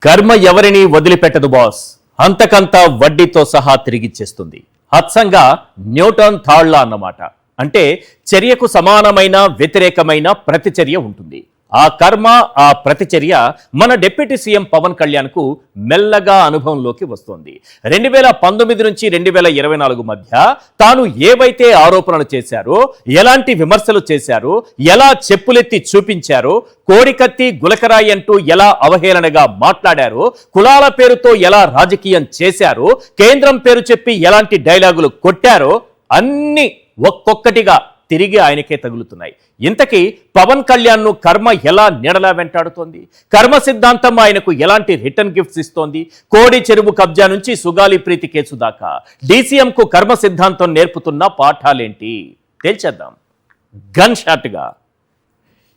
కర్మ ఎవరిని వదిలిపెట్టదు బాస్, అంతకంతా వడ్డీతో సహా తిరిగిచ్చేస్తుంది. అచ్చంగా న్యూటన్ థర్డ్ లా అన్నమాట. అంటే చర్యకు సమానమైన వ్యతిరేకమైన ప్రతిచర్య ఉంటుంది. ఆ కర్మ, ఆ ప్రతిచర్య మన డిప్యూటీ సీఎం పవన్ కళ్యాణ్కు మెల్లగా అనుభవంలోకి వస్తోంది. 2019 నుంచి 2024 మధ్య తాను ఏవైతే ఆరోపణలు చేశారో, ఎలాంటి విమర్శలు చేశారో, ఎలా చెప్పులెత్తి చూపించారో, కోడికత్తి గులకరాయి అంటూ ఎలా అవహేళనగా మాట్లాడారో, కులాల పేరుతో ఎలా రాజకీయం చేశారో, కేంద్రం పేరు చెప్పి ఎలాంటి డైలాగులు కొట్టారో అన్ని ఒక్కొక్కటిగా తిరిగి ఆయనకే తగులుతున్నాయి. ఇంతకీ పవన్ కళ్యాణ్ ను కర్మ ఎలా నీడలా వెంటాడుతోంది? కర్మ సిద్ధాంతం ఆయనకు ఎలాంటి రిటర్న్ గిఫ్ట్స్ ఇస్తోంది? కోడి చెరువు కబ్జా నుంచి సుగాలి ప్రీతి కేసు దాకా డీసీఎం కు కర్మ సిద్ధాంతం నేర్పుతున్న పాఠాలేంటి తేల్చేద్దాం గన్ షాట్ గా.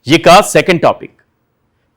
ఇక సెకండ్ టాపిక్,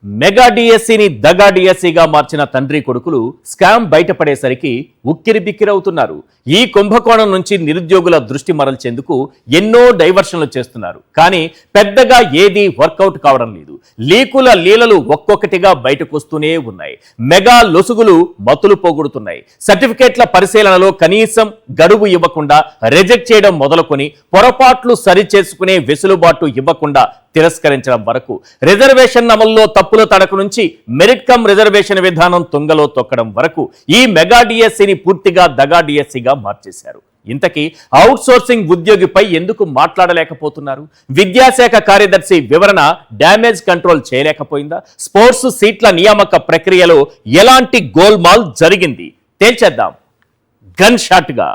మెగా డిఎస్సిని దగా డిఎస్సిగా మార్చిన తండ్రి కొడుకులు స్కామ్ బయటపడేసరికి ఉక్కిరి బిక్కిరవుతున్నారు. ఈ కుంభకోణం నుంచి నిరుద్యోగుల దృష్టి మరల్చేందుకు ఎన్నో డైవర్షన్లు చేస్తున్నారు. కానీ పెద్దగా ఏదీ వర్కౌట్ కావడం లేదు. లీకుల లీలలు ఒక్కొక్కటిగా బయటకు వస్తూనే ఉన్నాయి. మెగా లొసుగులు మతులు పోగొడుతున్నాయి. సర్టిఫికేట్ల పరిశీలనలో కనీసం గడువు ఇవ్వకుండా రిజెక్ట్ చేయడం మొదలుకొని పొరపాట్లు సరిచేసుకునే వెసులుబాటు ఇవ్వకుండా తిరస్కరించడం వరకు, రిజర్వేషన్ అమల్లో తప్పుల తడకు నుంచి మెరిట్ కమ్ రిజర్వేషన్ విధానం తుంగలో తొక్కడం వరకు ఈ మెగా డిఎస్సిని పూర్తిగా దగా డిఎస్సిగా మార్చేశారు. ఇంతకీ అవుట్ సోర్సింగ్ ఉద్యోగిపై ఎందుకు మాట్లాడలేకపోతున్నారు? విద్యాశాఖ కార్యదర్శి వివరణ డ్యామేజ్ కంట్రోల్ చేయలేకపోయిందా? స్పోర్ట్స్ సీట్ల నియామక ప్రక్రియలో ఎలాంటి గోల్మాల్ జరిగింది తేల్చేద్దాం గన్ షాట్ గా.